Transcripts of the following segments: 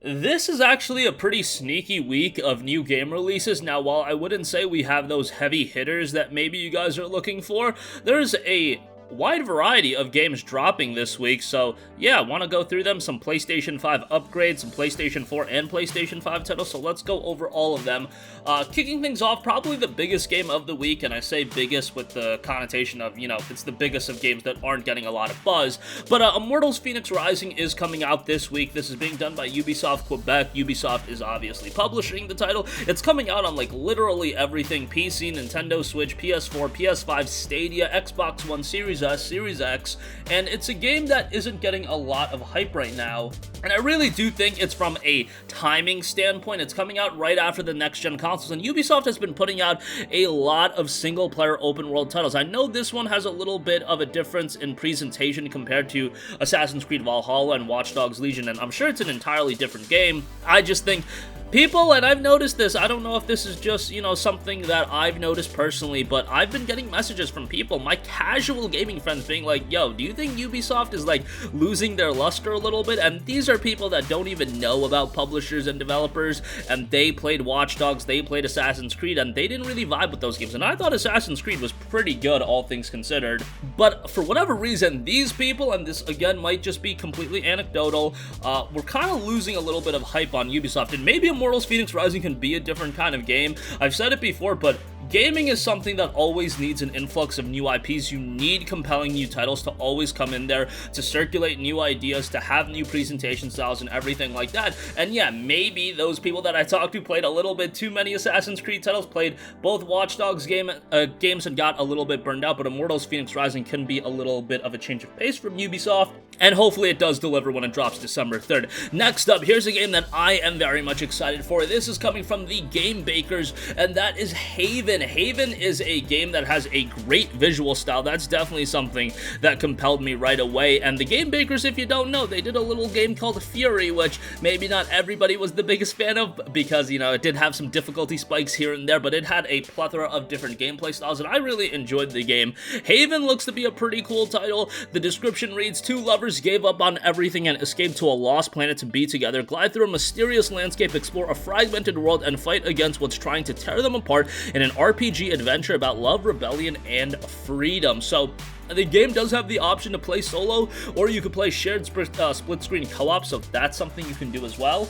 This is actually a pretty sneaky week of new game releases. Now, while I wouldn't say we have those heavy hitters that maybe you guys are looking for, there's a wide variety of games dropping this week, so yeah, want to go through them, some PlayStation 5 upgrades, some PlayStation 4 and PlayStation 5 titles, so let's go over all of them. Kicking things off, probably the biggest game of the week, and I say biggest with the connotation of, it's the biggest of games that aren't getting a lot of buzz, but Immortals Fenyx Rising is coming out this week. This is being done by Ubisoft Quebec. Ubisoft is obviously publishing the title. It's coming out on like literally everything: PC, Nintendo Switch, PS4, PS5, Stadia, Xbox One, Series S, Series X, and it's a game that isn't getting a lot of hype right now, and I really do think it's from a timing standpoint. It's coming out right after the next-gen consoles, and Ubisoft has been putting out a lot of single-player open-world titles. I know this one has a little bit of a difference in presentation compared to Assassin's Creed Valhalla and Watch Dogs Legion, and I'm sure it's an entirely different game. I just think people, and I've noticed this, I don't know if this is just, something that I've noticed personally, but I've been getting messages from people, my casual gaming friends, being like, yo, do you think Ubisoft is, like, losing their luster a little bit? And these are people that don't even know about publishers and developers, and they played Watch Dogs, they played Assassin's Creed, and they didn't really vibe with those games, and I thought Assassin's Creed was pretty good, all things considered. But for whatever reason, these people, and this, again, might just be completely anecdotal, we're kind of losing a little bit of hype on Ubisoft, and maybe Immortals Fenyx Rising can be a different kind of game. I've said it before, but gaming is something that always needs an influx of new IPs. You need compelling new titles to always come in there, to circulate new ideas, to have new presentation styles and everything like that. And yeah, maybe those people that I talked to played a little bit too many Assassin's Creed titles, played both Watch Dogs games and got a little bit burned out, but Immortals Fenyx Rising can be a little bit of a change of pace from Ubisoft, and hopefully it does deliver when it drops December 3rd. Next up, here's a game that I am very much excited for. This is coming from the Game Bakers, and that is Haven. Haven is a game that has a great visual style. That's definitely something that compelled me right away. And the Game Bakers, if you don't know, they did a little game called Fury, which maybe not everybody was the biggest fan of, because, it did have some difficulty spikes here and there, but it had a plethora of different gameplay styles, and I really enjoyed the game. Haven looks to be a pretty cool title. The description reads, two lovers gave up on everything and escaped to a lost planet to be together, glide through a mysterious landscape, explore a fragmented world, and fight against what's trying to tear them apart in an RPG adventure about love, rebellion, and freedom. So the game does have the option to play solo, or you could play shared split-screen co-op, so that's something you can do as well.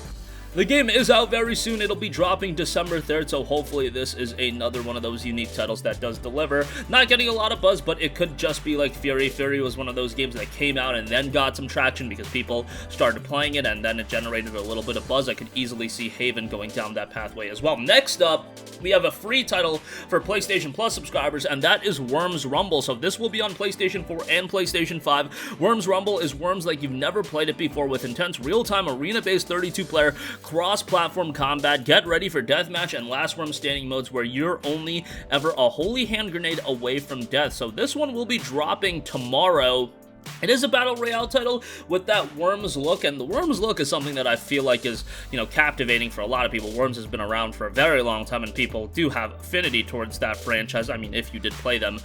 The game is out very soon. It'll be dropping December 3rd, so hopefully this is another one of those unique titles that does deliver. Not getting a lot of buzz, but it could just be like Fury. Fury was one of those games that came out and then got some traction because people started playing it, and then it generated a little bit of buzz. I could easily see Haven going down that pathway as well. Next up, we have a free title for PlayStation Plus subscribers, and that is Worms Rumble. So this will be on PlayStation 4 and PlayStation 5. Worms Rumble is Worms like you've never played it before, with intense real-time arena-based 32-player cross-platform combat. Get ready for deathmatch and last worm standing modes where you're only ever a holy hand grenade away from death. So this one will be dropping tomorrow. It is a battle royale title with that Worms look, and the Worms look is something that I feel like is, captivating for a lot of people. Worms has been around for a very long time, and people do have affinity towards that franchise. I mean, if you did play them.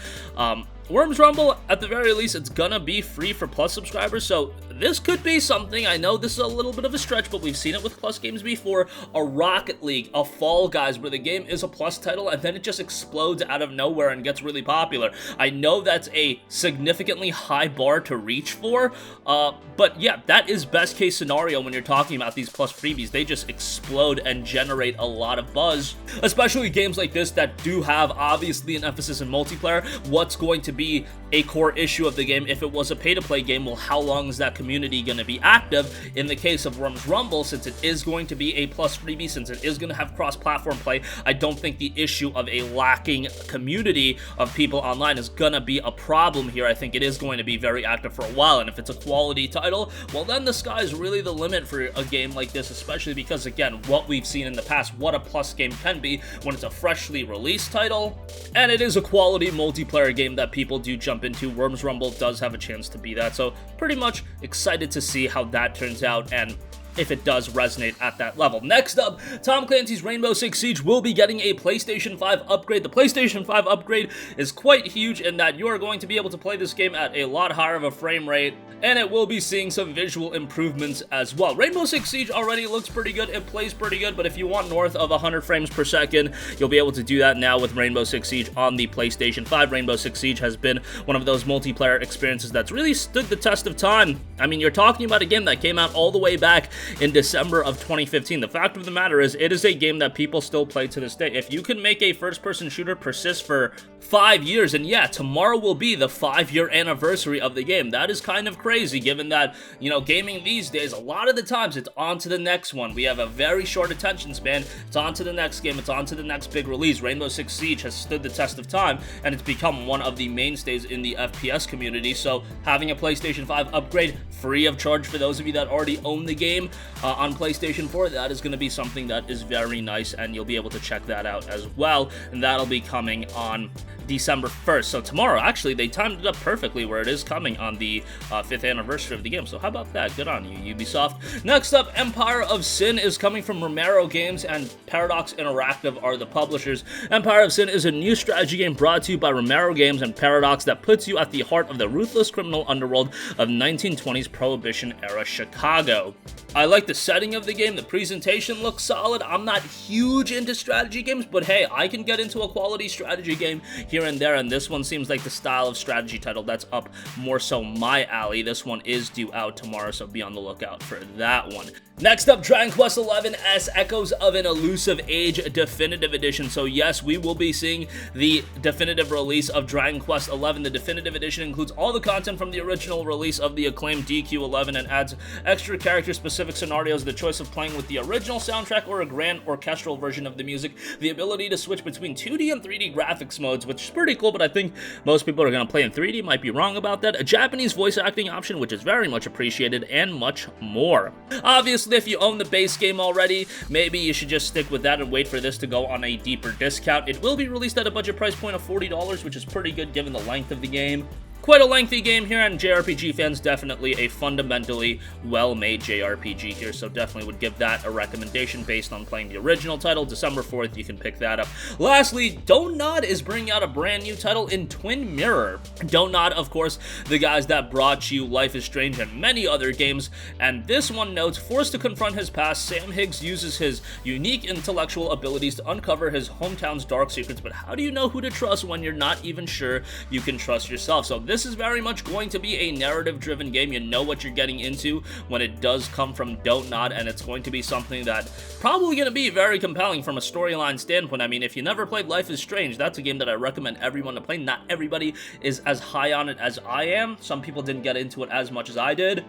Worms Rumble, at the very least, it's gonna be free for Plus subscribers, so this could be something. I know this is a little bit of a stretch, but we've seen it with Plus games before. A Rocket League, a Fall Guys, where the game is a Plus title, and then it just explodes out of nowhere and gets really popular. I know that's a significantly high bar to reach for, but yeah, that is best case scenario when you're talking about these Plus freebies. They just explode and generate a lot of buzz, especially games like this that do have, obviously, an emphasis in multiplayer. What's going to be a core issue of the game if it was a pay-to-play game? Well, how long is that community going to be active? In the case of Worms Rumble, since it is going to be a Plus freebie, since it is going to have cross-platform play, I don't think the issue of a lacking community of people online is going to be a problem here. I think it is going to be very active for a while, and if it's a quality title, well, then the sky's really the limit for a game like this, especially because, again, what we've seen in the past, what a Plus game can be when it's a freshly released title, and it is a quality multiplayer game that people do jump into. Worms Rumble does have a chance to be that, so pretty much excited to see how that turns out. And if it does resonate at that level. Next up, Tom Clancy's Rainbow Six Siege will be getting a PlayStation 5 upgrade. The PlayStation 5 upgrade is quite huge in that you are going to be able to play this game at a lot higher of a frame rate, and it will be seeing some visual improvements as well. Rainbow Six Siege already looks pretty good, it plays pretty good, but if you want north of 100 frames per second, you'll be able to do that now with Rainbow Six Siege on the PlayStation 5. Rainbow Six Siege has been one of those multiplayer experiences that's really stood the test of time. I mean, you're talking about a game that came out all the way back in December of 2015. The fact of the matter is, it is a game that people still play to this day. If you can make a first-person shooter persist for 5 years, and yeah, tomorrow will be the 5-year anniversary of the game. That is kind of crazy, given that, you know, gaming these days, a lot of the times, it's on to the next one. We have a very short attention span. It's on to the next game. It's on to the next big release. Rainbow Six Siege has stood the test of time, and it's become one of the mainstays in the FPS community, so having a PlayStation 5 upgrade free of charge for those of you that already own the game on PlayStation 4, that is going to be something that is very nice, and you'll be able to check that out as well, and that'll be coming on December 1st. So tomorrow, actually, they timed it up perfectly where it is coming on the 5th anniversary of the game. So how about that? Good on you, Ubisoft. Next up, Empire of Sin is coming from Romero Games, and Paradox Interactive are the publishers. Empire of Sin is a new strategy game brought to you by Romero Games and Paradox that puts you at the heart of the ruthless criminal underworld of 1920s Prohibition-era Chicago. I like the setting of the game. The presentation looks solid. I'm not huge into strategy games, but hey, I can get into a quality strategy game here and there, and this one seems like the style of strategy title that's up more so my alley. This one is due out tomorrow, so be on the lookout for that one. Next up, Dragon Quest XI S Echoes of an Elusive Age Definitive Edition. So yes, we will be seeing the definitive release of Dragon Quest XI. The definitive edition includes all the content from the original release of the acclaimed DQ11 and adds extra character-specific scenarios, the choice of playing with the original soundtrack or a grand orchestral version of the music, the ability to switch between 2D and 3D graphics modes, which is pretty cool, but I think most people are going to play in 3D, might be wrong about that, a Japanese voice acting option, which is very much appreciated, and much more. Obviously, if you own the base game already, maybe you should just stick with that and wait for this to go on a deeper discount. It will be released at a budget price point of $40, which is pretty good given the length of the game. Quite a lengthy game here, and JRPG fans, definitely a fundamentally well-made JRPG here, so definitely would give that a recommendation based on playing the original title. December 4th, you can pick that up. Lastly, Don't Nod is bringing out a brand new title in Twin Mirror. Don't Nod, of course, the guys that brought you Life is Strange and many other games, and this one notes, forced to confront his past, Sam Higgs uses his unique intellectual abilities to uncover his hometown's dark secrets, but how do you know who to trust when you're not even sure you can trust yourself? So this is very much going to be a narrative-driven game. You know what you're getting into when it does come from Don't Nod, and it's going to be something that probably going to be very compelling from a storyline standpoint. I mean, if you never played Life is Strange, that's a game that I recommend everyone to play. Not everybody is as high on it as I am. Some people didn't get into it as much as I did.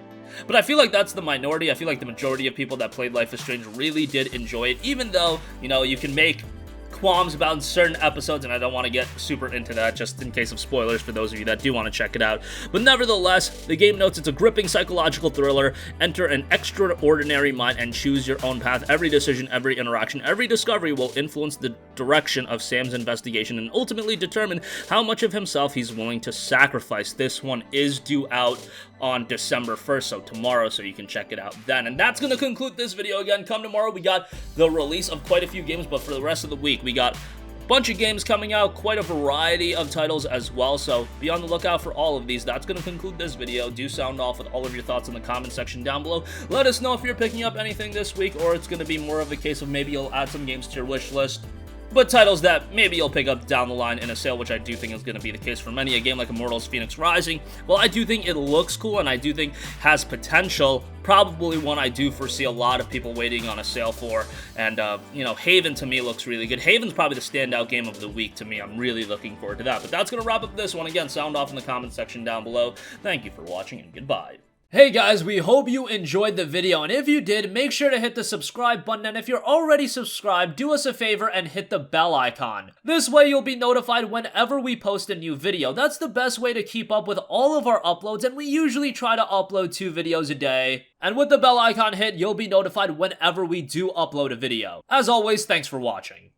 But I feel like that's the minority. I feel like the majority of people that played Life is Strange really did enjoy it, even though, you know, you can make qualms about certain episodes, and I don't want to get super into that just in case of spoilers for those of you that do want to check it out. But nevertheless, the game notes it's a gripping psychological thriller. Enter an extraordinary mind and choose your own path. Every decision, every interaction, every discovery will influence the direction of Sam's investigation and ultimately determine how much of himself he's willing to sacrifice. This one is due out on December 1st, so tomorrow, so you can check it out then. And that's going to conclude this video. Again, come tomorrow, we got the release of quite a few games, but for the rest of the week, we got a bunch of games coming out, quite a variety of titles as well, so be on the lookout for all of these. That's going to conclude this video. Do sound off with all of your thoughts in the comment section down below. Let us know if you're picking up anything this week, or it's going to be more of a case of maybe you'll add some games to your wish list, but titles that maybe you'll pick up down the line in a sale, which I do think is going to be the case for many. A game like Immortals Fenyx Rising, well, I do think it looks cool, and I do think has potential. Probably one I do foresee a lot of people waiting on a sale for, and, you know, Haven to me looks really good. Haven's probably the standout game of the week to me. I'm really looking forward to that, but that's going to wrap up this one. Again, sound off in the comment section down below. Thank you for watching, and goodbye. Hey guys, we hope you enjoyed the video, and if you did, make sure to hit the subscribe button, and if you're already subscribed, do us a favor and hit the bell icon. This way you'll be notified whenever we post a new video. That's the best way to keep up with all of our uploads, and we usually try to upload 2 videos a day. And with the bell icon hit, you'll be notified whenever we do upload a video. As always, thanks for watching.